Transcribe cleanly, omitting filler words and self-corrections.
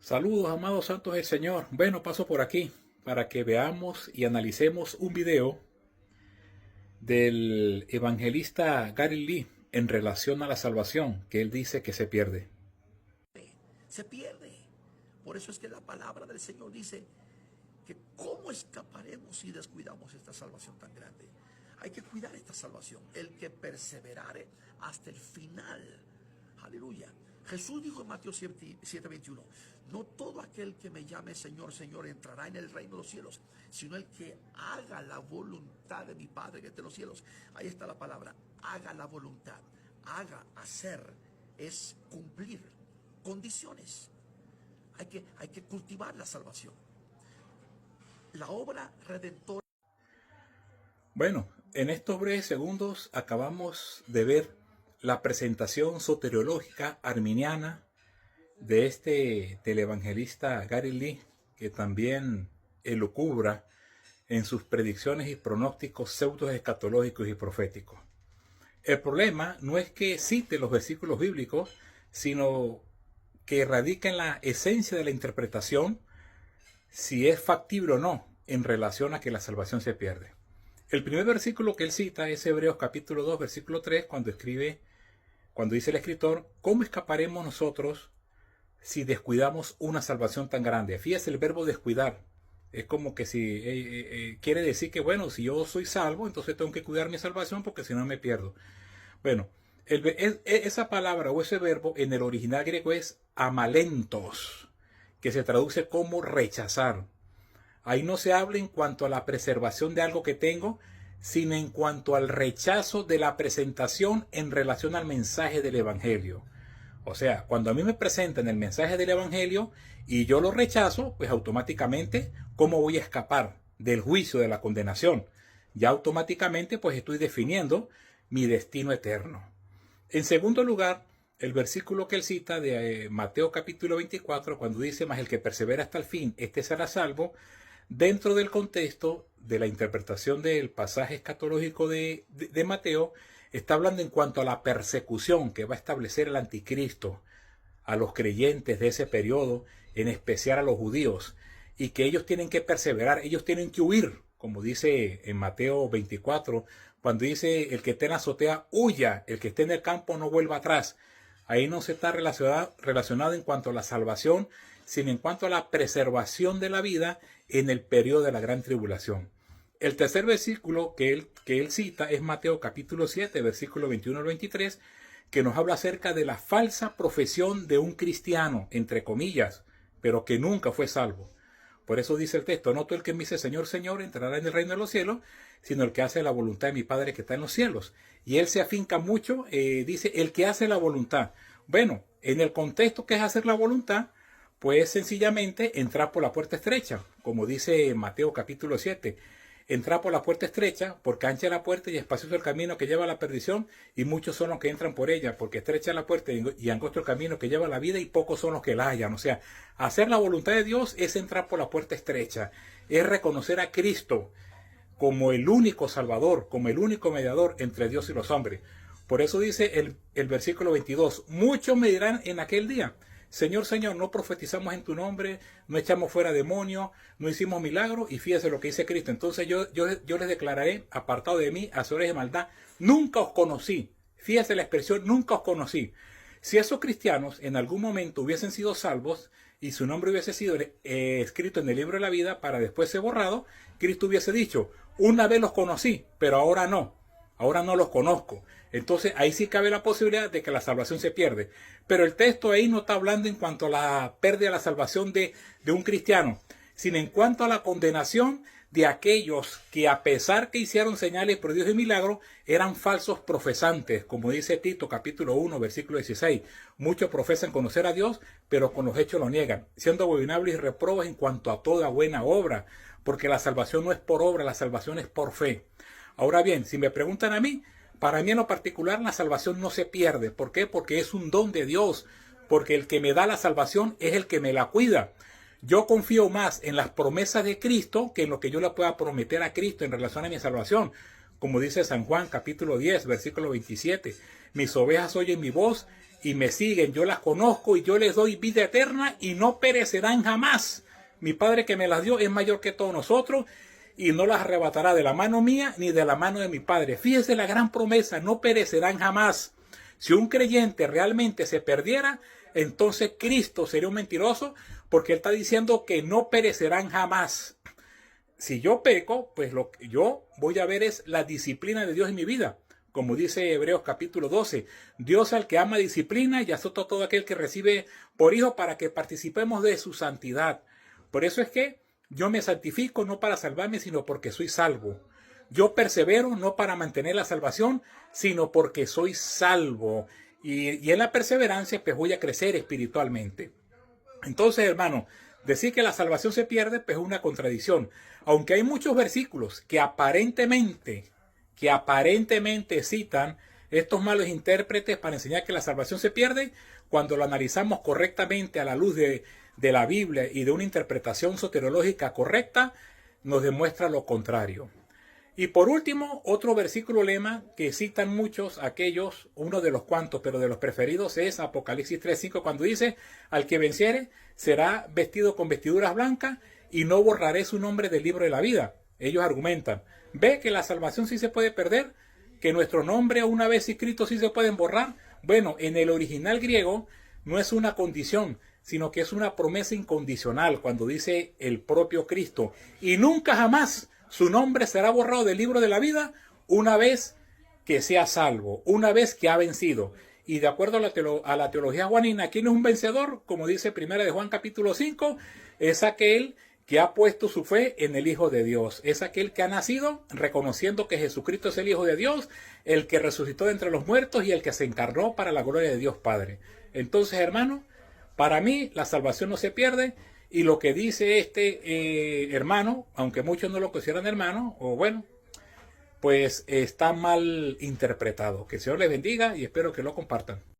Saludos, amados santos del Señor. Bueno, paso por aquí para que veamos y analicemos un video del evangelista Gary Lee en relación a la salvación, que él dice que se pierde. Se pierde. Por eso es que la palabra del Señor dice que cómo escaparemos si descuidamos esta salvación tan grande. Hay que cuidar esta salvación. El que perseverare hasta el final. Aleluya. Jesús dijo en Mateo 7:21, no todo aquel que me llame Señor, Señor entrará en el reino de los cielos, sino el que haga la voluntad de mi Padre que está en los cielos. Ahí está la palabra, haga la voluntad. Haga, hacer, es cumplir condiciones. Hay que cultivar la salvación. La obra redentora. Bueno, en estos breves segundos acabamos de ver la presentación soteriológica arminiana de este televangelista Gary Lee, que también elucubra en sus predicciones y pronósticos pseudo escatológicos y proféticos. El problema no es que cite los versículos bíblicos, sino que radica en la esencia de la interpretación, si es factible o no en relación a que la salvación se pierde. El primer versículo que él cita es Hebreos capítulo 2, versículo 3, cuando dice el escritor, ¿cómo escaparemos nosotros si descuidamos una salvación tan grande? Fíjese el verbo descuidar. Es como que si quiere decir que, bueno, si yo soy salvo, entonces tengo que cuidar mi salvación porque si no me pierdo. Bueno, esa palabra o ese verbo en el original griego es amalentos, que se traduce como rechazar. Ahí no se habla en cuanto a la preservación de algo que tengo, sino en cuanto al rechazo de la presentación en relación al mensaje del Evangelio. O sea, cuando a mí me presentan el mensaje del Evangelio y yo lo rechazo, pues automáticamente, ¿cómo voy a escapar del juicio, de la condenación? Ya automáticamente, pues estoy definiendo mi destino eterno. En segundo lugar, el versículo que él cita de Mateo capítulo 24, cuando dice, mas el que persevera hasta el fin, este será salvo, dentro del contexto de la interpretación del pasaje escatológico de Mateo, está hablando en cuanto a la persecución que va a establecer el anticristo a los creyentes de ese periodo, en especial a los judíos, y que ellos tienen que perseverar, ellos tienen que huir, como dice en Mateo 24, cuando dice el que esté en la azotea huya, el que esté en el campo no vuelva atrás. Ahí no se está relacionado en cuanto a la salvación, sino en cuanto a la preservación de la vida en el periodo de la gran tribulación. El tercer versículo que él cita es Mateo capítulo 7, versículo 21 al 23, que nos habla acerca de la falsa profesión de un cristiano, entre comillas, pero que nunca fue salvo. Por eso dice el texto, no todo el que me dice Señor, Señor entrará en el reino de los cielos, sino el que hace la voluntad de mi Padre que está en los cielos. Y él se afinca mucho, dice, el que hace la voluntad. Bueno, en el contexto que es hacer la voluntad, pues sencillamente entrar por la puerta estrecha, como dice Mateo capítulo 7. Entrar por la puerta estrecha, porque ancha es la puerta y espacioso el camino que lleva a la perdición, y muchos son los que entran por ella, porque estrecha es la puerta y angosto el camino que lleva a la vida, y pocos son los que la hallan. O sea, hacer la voluntad de Dios es entrar por la puerta estrecha, es reconocer a Cristo como el único Salvador, como el único mediador entre Dios y los hombres. Por eso dice el versículo 22, muchos me dirán en aquel día, Señor, Señor, no profetizamos en tu nombre, no echamos fuera demonios, no hicimos milagros, y fíjese lo que dice Cristo. Entonces yo les declararé, apartado de mí, hacedores de maldad, nunca os conocí. Fíjese la expresión, nunca os conocí. Si esos cristianos en algún momento hubiesen sido salvos y su nombre hubiese sido escrito en el libro de la vida para después ser borrado, Cristo hubiese dicho, una vez los conocí, pero ahora no los conozco. Entonces ahí sí cabe la posibilidad de que la salvación se pierde. Pero el texto ahí no está hablando en cuanto a la pérdida de la salvación de un cristiano, sino en cuanto a la condenación de aquellos que, a pesar que hicieron señales, prodigios y milagros, eran falsos profesantes, como dice Tito capítulo 1 versículo 16. Muchos profesan conocer a Dios, pero con los hechos lo niegan, siendo abominables y reprobos en cuanto a toda buena obra, porque la salvación no es por obra, la salvación es por fe. Ahora bien, si me preguntan a mí, para mí en lo particular la salvación no se pierde. ¿Por qué? Porque es un don de Dios, porque el que me da la salvación es el que me la cuida. Yo confío más en las promesas de Cristo que en lo que yo le pueda prometer a Cristo en relación a mi salvación. Como dice San Juan capítulo 10, versículo 27, mis ovejas oyen mi voz y me siguen, yo las conozco y yo les doy vida eterna y no perecerán jamás. Mi Padre que me las dio es mayor que todos nosotros y no las arrebatará de la mano mía ni de la mano de mi Padre. Fíjese la gran promesa, no perecerán jamás. Si un creyente realmente se perdiera, entonces Cristo sería un mentiroso, porque Él está diciendo que no perecerán jamás. Si yo peco, pues lo que yo voy a ver es la disciplina de Dios en mi vida. Como dice Hebreos capítulo 12, Dios al que ama disciplina y azota a todo aquel que recibe por hijo para que participemos de su santidad. Por eso es que yo me santifico no para salvarme, sino porque soy salvo. Yo persevero no para mantener la salvación, sino porque soy salvo. Y en la perseverancia pues voy a crecer espiritualmente. Entonces, hermano, decir que la salvación se pierde pues es una contradicción. Aunque hay muchos versículos que aparentemente citan estos malos intérpretes para enseñar que la salvación se pierde, cuando lo analizamos correctamente a la luz de la Biblia y de una interpretación soteriológica correcta, nos demuestra lo contrario. Y por último, otro versículo lema que citan muchos, aquellos, uno de los cuantos, pero de los preferidos, es Apocalipsis 3:5, cuando dice: al que venciere será vestido con vestiduras blancas y no borraré su nombre del libro de la vida. Ellos argumentan, ve que la salvación sí se puede perder, que nuestro nombre una vez escrito sí se pueden borrar. Bueno, en el original griego no es una condición, sino que es una promesa incondicional, cuando dice el propio Cristo: y nunca jamás su nombre será borrado del libro de la vida una vez que sea salvo, una vez que ha vencido. Y de acuerdo a la teología juanina, ¿quién es un vencedor? Como dice 1 de Juan capítulo 5, es aquel que ha puesto su fe en el Hijo de Dios. Es aquel que ha nacido reconociendo que Jesucristo es el Hijo de Dios, el que resucitó de entre los muertos y el que se encarnó para la gloria de Dios Padre. Entonces, hermano, para mí la salvación no se pierde. Y lo que dice este hermano, aunque muchos no lo consideran hermano, o bueno, pues está mal interpretado. Que el Señor les bendiga y espero que lo compartan.